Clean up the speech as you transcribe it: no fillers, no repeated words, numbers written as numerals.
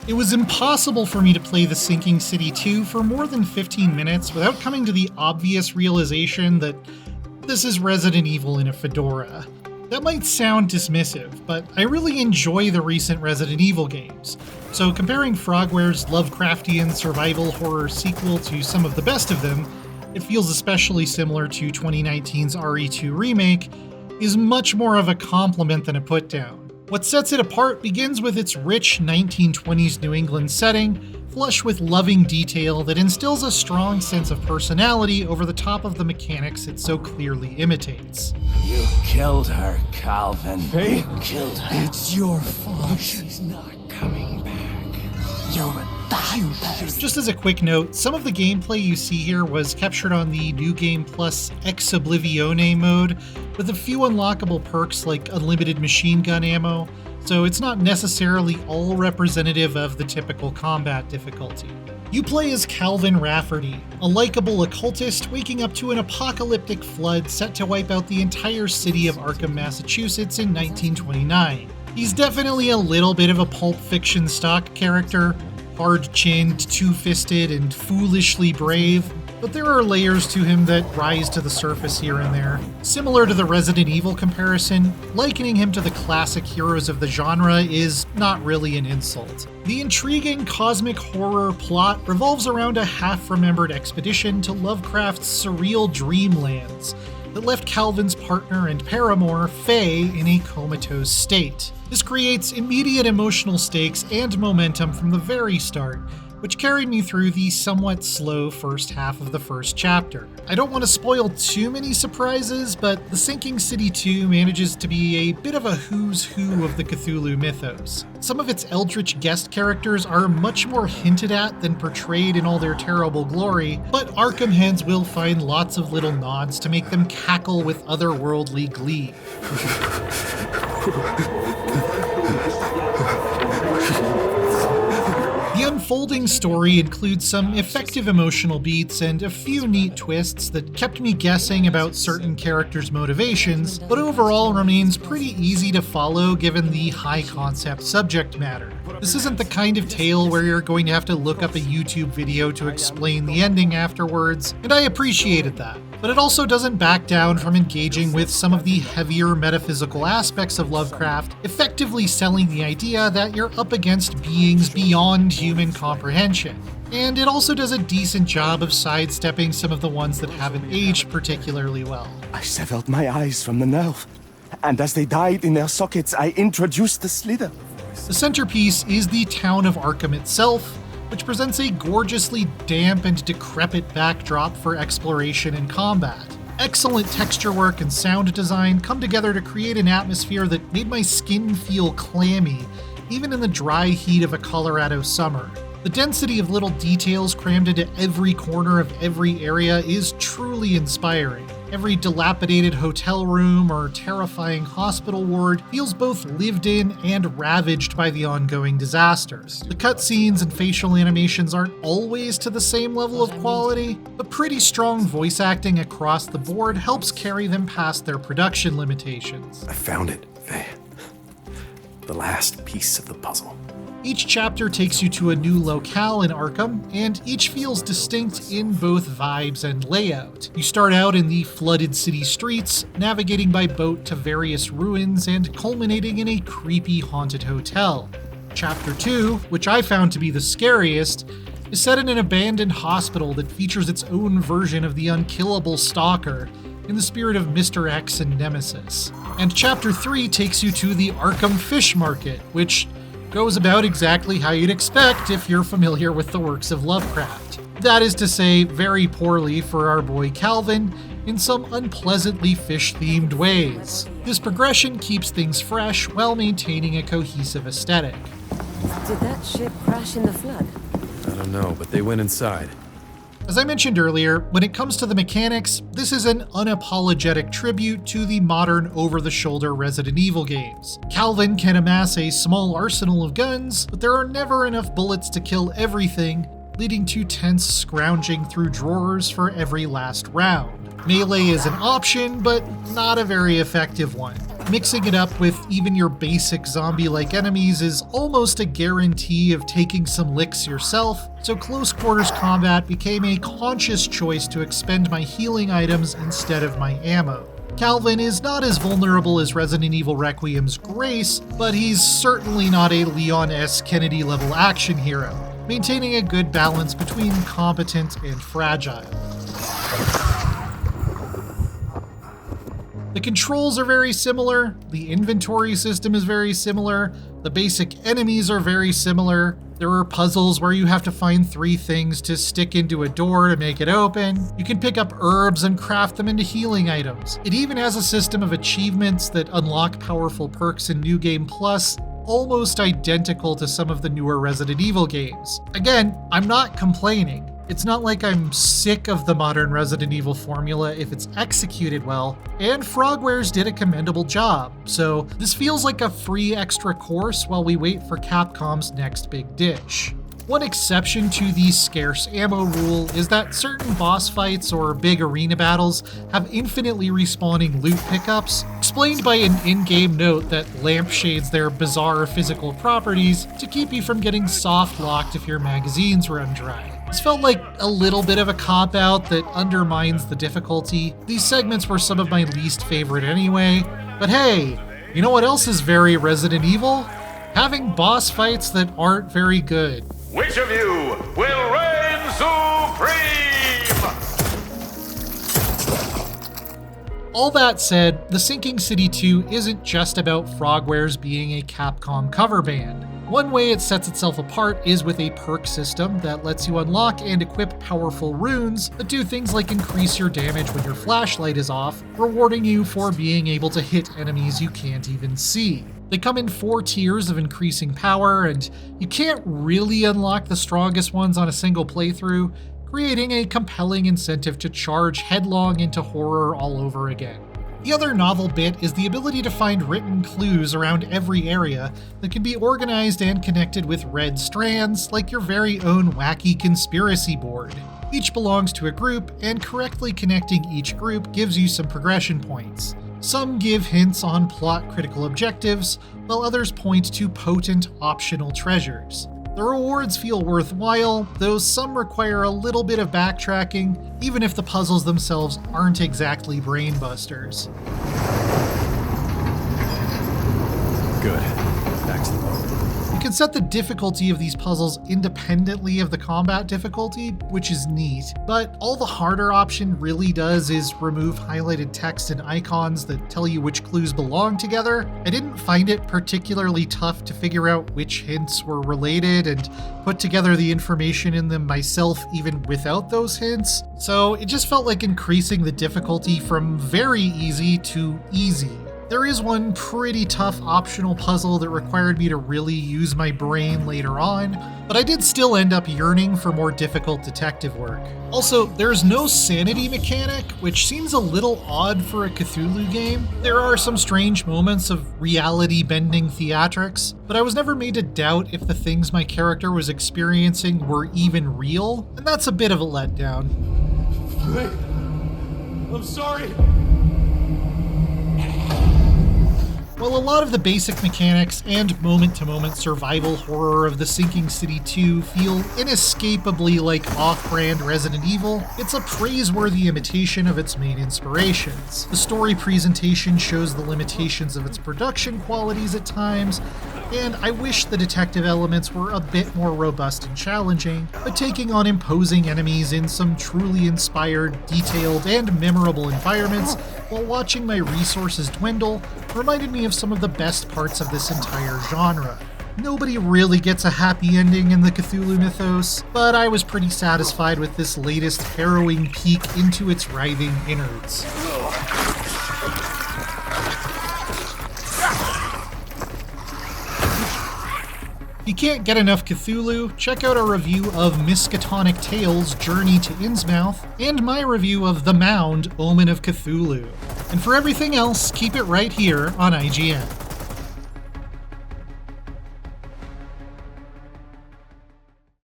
It was impossible for me to play The Sinking City 2 for more than 15 minutes without coming to the obvious realization that this is Resident Evil in a fedora. That might sound dismissive, but I really enjoy the recent Resident Evil games. So comparing Frogware's Lovecraftian survival horror sequel to some of the best of them, it feels especially similar to 2019's RE2 remake, is much more of a compliment than a put-down. What sets it apart begins with its rich 1920s New England setting, flush with loving detail that instills a strong sense of personality over the top of the mechanics it so clearly imitates. You killed her, Calvin. Hey, you killed her. It's your fault. She's not coming back. You're a bad person. Just as a quick note, some of the gameplay you see here was captured on the New Game Plus Ex Oblivione mode, with a few unlockable perks like unlimited machine gun ammo, so it's not necessarily all representative of the typical combat difficulty. You play as Calvin Rafferty, a likable occultist waking up to an apocalyptic flood set to wipe out the entire city of Arkham, Massachusetts in 1929. He's definitely a little bit of a Pulp Fiction stock character, hard-chinned, two-fisted, and foolishly brave, but there are layers to him that rise to the surface here and there. Similar to the Resident Evil comparison, likening him to the classic heroes of the genre is not really an insult. The intriguing cosmic horror plot revolves around a half-remembered expedition to Lovecraft's surreal dreamlands that left Calvin's partner and paramour, Faye, in a comatose state. This creates immediate emotional stakes and momentum from the very start, which carried me through the somewhat slow first half of the first chapter. I don't want to spoil too many surprises, but The Sinking City 2 manages to be a bit of a who's who of the Cthulhu mythos. Some of its eldritch guest characters are much more hinted at than portrayed in all their terrible glory, but Arkham heads will find lots of little nods to make them cackle with otherworldly glee. The unfolding story includes some effective emotional beats and a few neat twists that kept me guessing about certain characters' motivations, but overall remains pretty easy to follow given the high-concept subject matter. This isn't the kind of tale where you're going to have to look up a YouTube video to explain the ending afterwards, and I appreciated that. But it also doesn't back down from engaging with some of the heavier metaphysical aspects of Lovecraft, effectively selling the idea that you're up against beings beyond human comprehension. And it also does a decent job of sidestepping some of the ones that haven't aged particularly well. I severed my eyes from the nerve, and as they died in their sockets, I introduced the slither. The centerpiece is the town of Arkham itself, which presents a gorgeously damp and decrepit backdrop for exploration and combat. Excellent texture work and sound design come together to create an atmosphere that made my skin feel clammy, even in the dry heat of a Colorado summer. The density of little details crammed into every corner of every area is truly inspiring. Every dilapidated hotel room or terrifying hospital ward feels both lived in and ravaged by the ongoing disasters. The cutscenes and facial animations aren't always to the same level of quality, but pretty strong voice acting across the board helps carry them past their production limitations. I found it, Faye. The last piece of the puzzle. Each chapter takes you to a new locale in Arkham, and each feels distinct in both vibes and layout. You start out in the flooded city streets, navigating by boat to various ruins and culminating in a creepy haunted hotel. Chapter 2, which I found to be the scariest, is set in an abandoned hospital that features its own version of the unkillable Stalker, in the spirit of Mr. X and Nemesis. And Chapter 3 takes you to the Arkham Fish Market, which goes about exactly how you'd expect if you're familiar with the works of Lovecraft. That is to say, very poorly for our boy Calvin, in some unpleasantly fish-themed ways. This progression keeps things fresh while maintaining a cohesive aesthetic. Did that ship crash in the flood? I don't know, but they went inside. As I mentioned earlier, when it comes to the mechanics, this is an unapologetic tribute to the modern over-the-shoulder Resident Evil games. Calvin can amass a small arsenal of guns, but there are never enough bullets to kill everything, leading to tense scrounging through drawers for every last round. Melee is an option, but not a very effective one. Mixing it up with even your basic zombie-like enemies is almost a guarantee of taking some licks yourself, so close quarters combat became a conscious choice to expend my healing items instead of my ammo. Calvin is not as vulnerable as Resident Evil Requiem's Grace, but he's certainly not a Leon S. Kennedy-level action hero, maintaining a good balance between competent and fragile. The controls are very similar, the inventory system is very similar, the basic enemies are very similar. There are puzzles where you have to find 3 things to stick into a door to make it open. You can pick up herbs and craft them into healing items. It even has a system of achievements that unlock powerful perks in New Game Plus, almost identical to some of the newer Resident Evil games. Again, I'm not complaining. It's not like I'm sick of the modern Resident Evil formula if it's executed well, and Frogwares did a commendable job, so this feels like a free extra course while we wait for Capcom's next big dish. One exception to the scarce ammo rule is that certain boss fights or big arena battles have infinitely respawning loot pickups, explained by an in-game note that lampshades their bizarre physical properties to keep you from getting soft-locked if your magazines run dry. This felt like a little bit of a cop-out that undermines the difficulty. These segments were some of my least favorite anyway, but hey, you know what else is very Resident Evil? Having boss fights that aren't very good. Which of you will reign supreme? All that said, The Sinking City 2 isn't just about Frogwares being a Capcom cover band. One way it sets itself apart is with a perk system that lets you unlock and equip powerful runes that do things like increase your damage when your flashlight is off, rewarding you for being able to hit enemies you can't even see. They come in 4 tiers of increasing power, and you can't really unlock the strongest ones on a single playthrough, creating a compelling incentive to charge headlong into horror all over again. The other novel bit is the ability to find written clues around every area that can be organized and connected with red strands, like your very own wacky conspiracy board. Each belongs to a group, and correctly connecting each group gives you some progression points. Some give hints on plot-critical objectives, while others point to potent optional treasures. The rewards feel worthwhile, though some require a little bit of backtracking, even if the puzzles themselves aren't exactly brainbusters. Good. Back to the boat. You can set the difficulty of these puzzles independently of the combat difficulty, which is neat, but all the harder option really does is remove highlighted text and icons that tell you which clues belong together. I didn't find it particularly tough to figure out which hints were related and put together the information in them myself even without those hints, so it just felt like increasing the difficulty from very easy to easy. There is one pretty tough optional puzzle that required me to really use my brain later on, but I did still end up yearning for more difficult detective work. Also, there's no sanity mechanic, which seems a little odd for a Cthulhu game. There are some strange moments of reality-bending theatrics, but I was never made to doubt if the things my character was experiencing were even real, and that's a bit of a letdown. I'm sorry. While a lot of the basic mechanics and moment-to-moment survival horror of The Sinking City 2 feel inescapably like off-brand Resident Evil, it's a praiseworthy imitation of its main inspirations. The story presentation shows the limitations of its production qualities at times, and I wish the detective elements were a bit more robust and challenging, but taking on imposing enemies in some truly inspired, detailed, and memorable environments while watching my resources dwindle reminded me of some of the best parts of this entire genre. Nobody really gets a happy ending in the Cthulhu mythos, but I was pretty satisfied with this latest harrowing peek into its writhing innards. If you can't get enough Cthulhu, check out our review of Miskatonic Tales' Journey to Innsmouth, and my review of The Mound, Omen of Cthulhu. And for everything else, keep it right here on IGN.